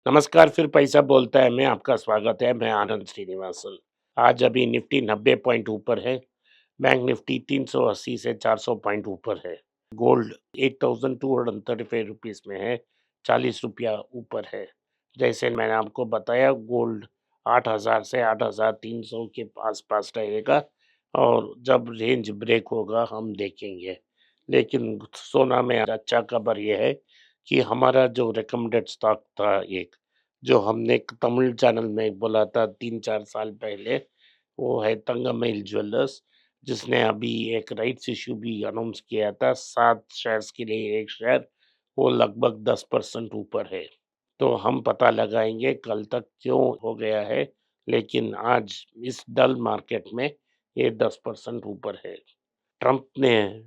नमस्कार, फिर पैसा बोलता है में आपका स्वागत है। मैं आनंद श्रीनिवासन। आज अभी निफ्टी 90 पॉइंट ऊपर है। बैंक निफ्टी 380 से 400 पॉइंट ऊपर है। गोल्ड 8235 रुपीस में है, 40 रुपया ऊपर है। जैसे मैंने आपको बताया, गोल्ड 8000 से 8300 के आसपास रहेगा और जब रेंज ब्रेक होगा हम देखेंगे। लेकिन सोना में अच्छा खबर यह है कि हमारा जो रिकमेंडेड स्टॉक था, एक जो हमने एक तमिल चैनल में बोला था 3-4 साल पहले, वो है तंगमईल ज्वेलर्स, जिसने अभी एक राइट्स इश्यू भी अनाउंस किया था। 7 शेयर्स के लिए 1 शेयर, वो लगभग 10% ऊपर है। तो हम पता लगाएंगे कल तक क्यों हो गया है, लेकिन आज इस डल मार्केट में ये 10% ऊपर है। ट्रंप ने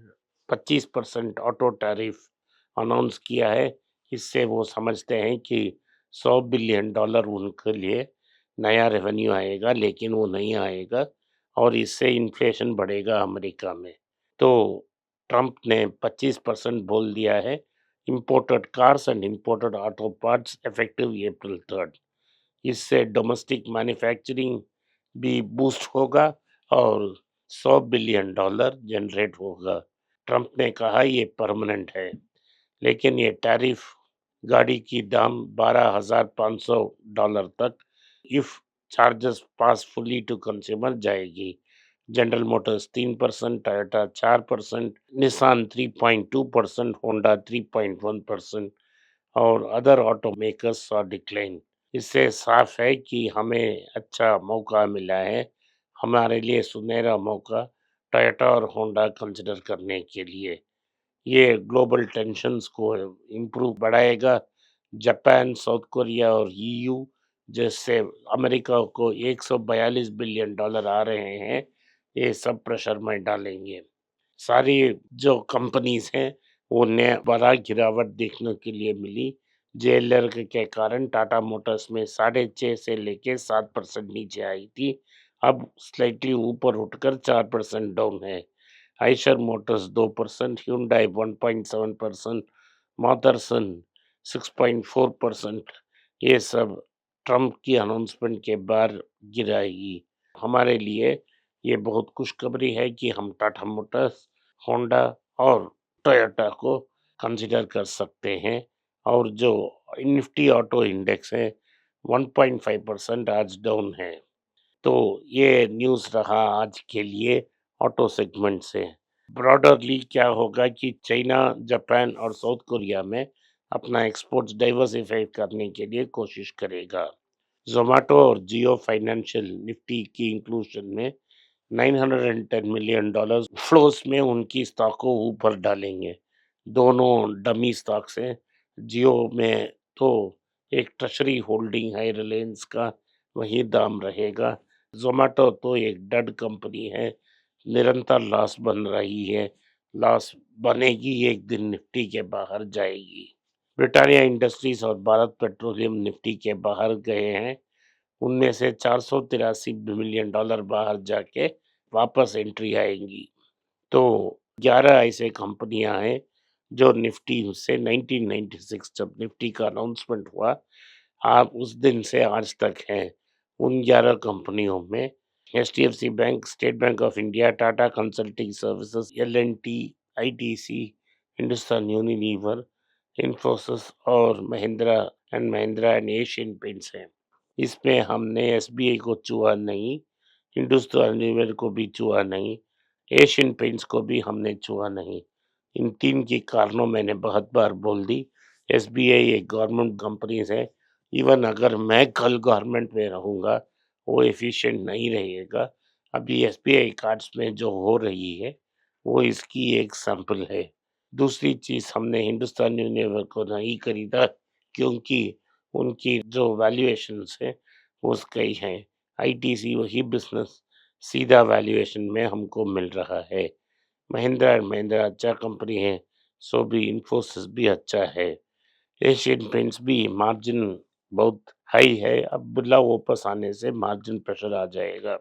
25% ऑटो टैरिफ अनाउंस किया है। इससे वो समझते हैं कि $100 बिलियन उनके लिए नया रेवेन्यू आएगा, लेकिन वो नहीं आएगा और इससे इन्फ्लेशन बढ़ेगा अमेरिका में। तो ट्रंप ने 25% बोल दिया है। Imported cars and imported auto parts effective April 3। इससे डोमेस्टिक मैन्युफैक्चरिंग भी बूस्ट होगा और $100 बिलियन जनरेट होगा। ट्रंप ने कहा ये परमानेंट है, लेकिन ये टैरिफ गाड़ी की दाम $12,500 तक if charges pass fully to consumer जाएगी। General Motors 3%, Toyota 4%, Nissan 3.2%, Honda 3.1% और अदर ऑटोमेकर्स और डिक्लाइन। इससे साफ है कि हमें अच्छा मौका मिला है, हमारे लिए सुनहरा मौका टोयोटा और होंडा कंसिडर करने के लिए। ये ग्लोबल टेंशन्स को इम्प्रूव बढ़ाएगा। जापान, साउथ कोरिया और ईयू जैसे अमेरिका को $142 बिलियन आ रहे हैं, ये सब प्रेशर में डालेंगे। सारी जो कंपनीज हैं वो ने बड़ा गिरावट देखने के लिए मिली। जेएलआर के कारण टाटा मोटर्स में 6.5 से लेके 7% नीचे आई थी, अब स्लाइटली ऊपर उठकर 4% डाउन है। Eicher Motors 2%, Hyundai 1.7%, मॉटरसन 6.4%। ये सब ट्रंप की अनाउंसमेंट के बाद गिराएगी। हमारे लिए ये बहुत खुशखबरी है कि हम टाटा मोटर्स, होंडा और टोयोटा को कंसिडर कर सकते हैं। और जो निफ्टी ऑटो इंडेक्स है 1.5% आज डाउन है। तो ये न्यूज़ रहा आज के लिए ऑटो सेगमेंट से। ब्रॉडरली क्या होगा कि चाइना, जापान और साउथ कोरिया में अपना एक्सपोर्ट्स डाइवर्सिफाई करने के लिए कोशिश करेगा। ज़ोमैटो और जियो फाइनेंशियल निफ्टी की इंक्लूजन में $910 मिलियन फ्लोस में उनकी स्टॉक को ऊपर डालेंगे। दोनों डमी स्टॉक्स हैं। जियो में तो एक ट्रेजरी होल्डिंग है रिलायंस का, वही दाम रहेगा। ज़ोमैटो तो एक डेड कंपनी है, निरंतर लॉस बन रही है। लॉस बनेगी, एक दिन निफ्टी के बाहर जाएगी। ब्रिटानिया इंडस्ट्रीज और भारत पेट्रोलियम निफ्टी के बाहर गए हैं। उनमें से $483 मिलियन बाहर जाके वापस एंट्री आएंगी। तो 11 ऐसे कंपनियां हैं जो निफ्टी से 1996 जब निफ्टी का अनाउंसमेंट हुआ, आप उस दिन से आज तक हैं। उन 11 कंपनियों में HDFC bank, state bank of India, Tata consulting services, L&T, ITC, Hindustan Unilever, Infosys और महिंद्रा एंड एशियन पेंट्स हैं। इसमें हमने एसबीआई को छुआ नहीं, हिंदुस्तान लीवर को भी छुआ नहीं, एशियन पेंट्स को भी हमने छुआ नहीं। इन 3 के कारणों मैंने बहुत बार बोल दी। एसबीआई एक गवर्नमेंट कंपनीज है। इवन अगर मैं कल गवर्नमेंट में रहूँगा, वो एफिशिएंट नहीं रहेगा। अभी एसबीआई कार्ड्स में जो हो रही है, वो इसकी एक सैंपल है। दूसरी चीज़, हमने हिंदुस्तान यूनिलीवर को नहीं खरीदा क्योंकि उनकी जो वैल्यूएशंस है वो उसका है। आईटीसी वही बिजनेस सीधा वैल्यूएशन में हमको मिल रहा है। महिंद्रा एंड महिंद्रा अच्छा कंपनी है, सो भी इन्फोसिस भी अच्छा है। एशियन पेंट्स भी मार्जिन बहुत हाई है, अब बिरला वापस आने से मार्जिन प्रेशर आ जाएगा।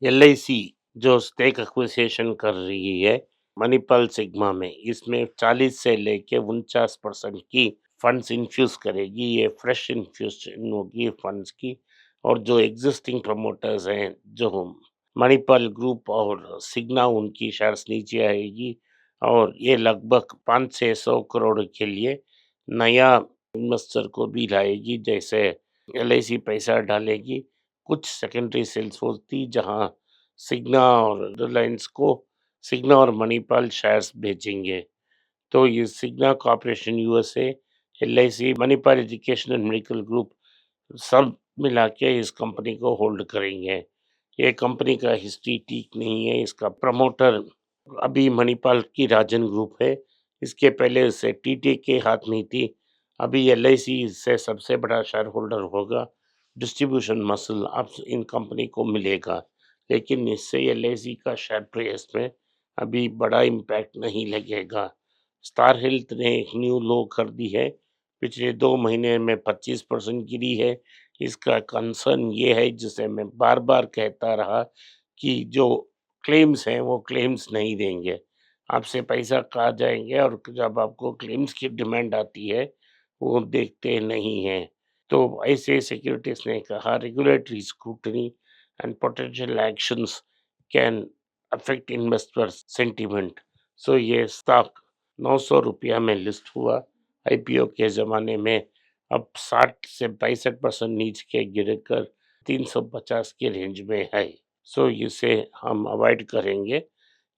एलआईसी जो स्टेक एक्विजिशन कर रही है मणिपाल सिग्मा में, इसमें 40 से लेके 49% की फंड्स इन्फ्यूज़ करेगी, ये फ्रेश इन्फ्यूज़न होगी फंड्स की। और जो एक्जिस्टिंग प्रमोटर्स हैं, जो मणिपाल ग्रुप और सिग्ना, उनकी शेयर्स नीचे आएगी और ये लगभग 500-600 करोड़ के लिए नया इन्वेस्टर को भी लाएगी। जैसे एलआईसी पैसा डालेगी, कुछ सेकेंडरी सेल्स होती जहाँ सिग्ना और रिलायंस को सिग्ना और मणिपाल शेयर्स बेचेंगे। तो ये Cigna corporation USA, LIC, Manipal education and medical group सब मिला के इस कंपनी को होल्ड करेंगे। ये कंपनी का हिस्ट्री ठीक नहीं है, इसका प्रमोटर अभी मणिपाल की राजन ग्रुप है, इसके पहले से टीटीके हाथ में थी, अभी एलआईसी से सबसे बड़ा शेयर होल्डर होगा। डिस्ट्रीब्यूशन मसल अब इन कंपनी को मिलेगा, लेकिन इससे एलआईसी का शेयर प्राइस में अभी बड़ा इम्पैक्ट नहीं लगेगा। स्टार हेल्थ ने एक न्यू लो कर दी है, पिछले 2 महीने में 25% गिरी है। इसका कंसर्न ये है, जिसे मैं बार-बार कहता रहा, कि जो क्लेम्स हैं वो क्लेम्स नहीं देंगे। आपसे पैसा कहा जाएँगे और जब आपको क्लेम्स की डिमांड आती है, वो देखते नहीं हैं। तो ऐसे सिक्योरिटीज़ ने कहा regulatory scrutiny and potential actions can affect investors sentiment. So ये स्टॉक ₹900 में लिस्ट हुआ। आईपीओ के ज़माने में अब 60 से 65% नीचे के गिरकर 350 के रेंज में है। सो इसे हम अवॉइड करेंगे।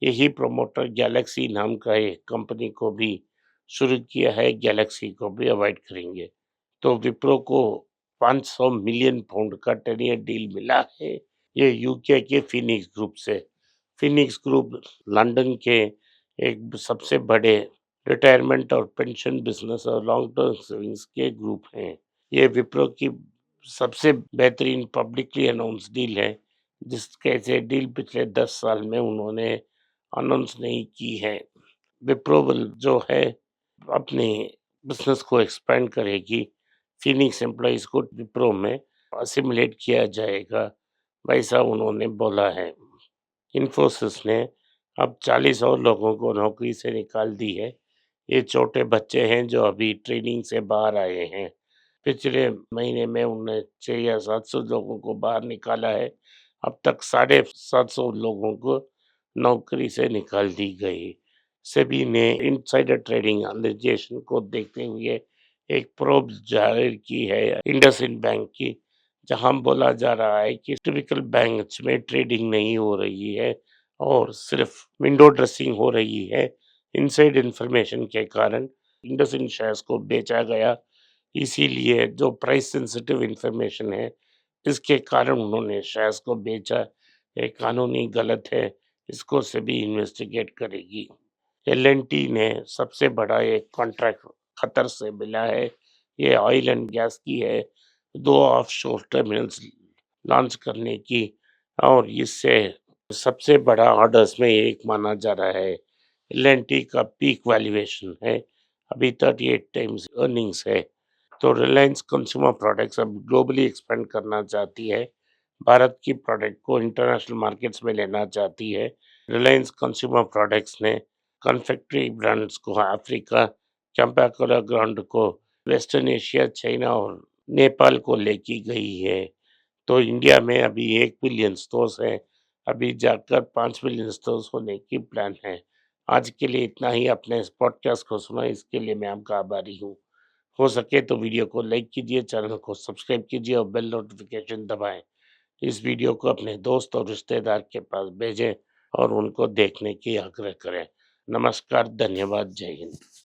यही प्रमोटर गैलेक्सी नाम का एक कंपनी को भी शुरू किया है, गैलेक्सी को भी अवॉइड करेंगे। तो विप्रो को 500 मिलियन पाउंड का 10 ईयर डील मिला है, ये यूके के फिनिक्स ग्रुप से। फिनिक्स ग्रुप लंदन के एक सबसे बड़े रिटायरमेंट और पेंशन बिजनेस और लॉन्ग टर्म सेविंग्स के ग्रुप हैं। ये विप्रो की सबसे बेहतरीन पब्लिकली अनाउंस डील है, जिसके ऐसे डील पिछले 10 साल में उन्होंने अनाउंस नहीं की है। विप्रो जो है अपने बिजनेस को एक्सपेंड करेगी, फिनिक्स एम्प्लॉइज को विप्रो में असिमिलेट किया जाएगा, वैसा उन्होंने बोला है। इन्फोसिस ने अब 40 और लोगों को नौकरी से निकाल दी है। ये छोटे बच्चे हैं जो अभी ट्रेनिंग से बाहर आए हैं। पिछले महीने में उन्होंने 6 या 700 लोगों को बाहर निकाला है। अब तक 750 लोगों को नौकरी से निकाल दी गई। सेबी ने इनसाइडर ट्रेडिंग एलिगेशन को देखते हुए एक प्रोब जाहिर की है इंडसइंड बैंक की, जहां बोला जा रहा है कि टिपिकल बैंक्स में ट्रेडिंग नहीं हो रही है और सिर्फ विंडो ड्रेसिंग हो रही है। इनसाइड इंफॉर्मेशन के कारण इंडसइंड शेयर्स को बेचा गया, इसीलिए जो प्राइस सेंसिटिव इंफॉर्मेशन है, इसके कारण उन्होंने शेयर्स को बेचा। ये कानूनी गलत है, इसको सेबी इन्वेस्टिगेट करेगी। एल&टी ने सबसे बड़ा एक कॉन्ट्रैक्ट कतर से मिला है, ये ऑयल एंड गैस की है, 2 ऑफशोर टर्मिनल्स लॉन्च करने की, और इससे सबसे बड़ा ऑर्डर्स में एक माना जा रहा है। एल&टी का पीक वैल्यूएशन है, अभी 38 टाइम्स अर्निंग्स है। तो रिलायंस कंज्यूमर प्रोडक्ट्स अब ग्लोबली एक्सपेंड करना चाहती है, भारत की प्रोडक्ट को इंटरनेशनल मार्केट्स में लेना चाहती है। रिलायंस कंज्यूमर प्रोडक्ट्स ने कन्फेक्शनरी ब्रांड्स को अफ्रीका, चंपाकोला ग्रांड को वेस्टर्न एशिया, चाइना और नेपाल को लेके गई है। तो इंडिया में अभी 1 बिलियन स्टोर्स हैं, अभी जाकर 5 मिलियन स्टोर्स होने की प्लान है। आज के लिए इतना ही। अपने इस पॉडकास्ट को सुना, इसके लिए मैं आपका आभारी हूँ। हो सके तो वीडियो को लाइक कीजिए, चैनल को सब्सक्राइब कीजिए और बेल नोटिफिकेशन दबाएं। इस वीडियो को अपने दोस्त और रिश्तेदार के पास भेजें और उनको देखने की आग्रह करें। नमस्कार, धन्यवाद, जय हिंद।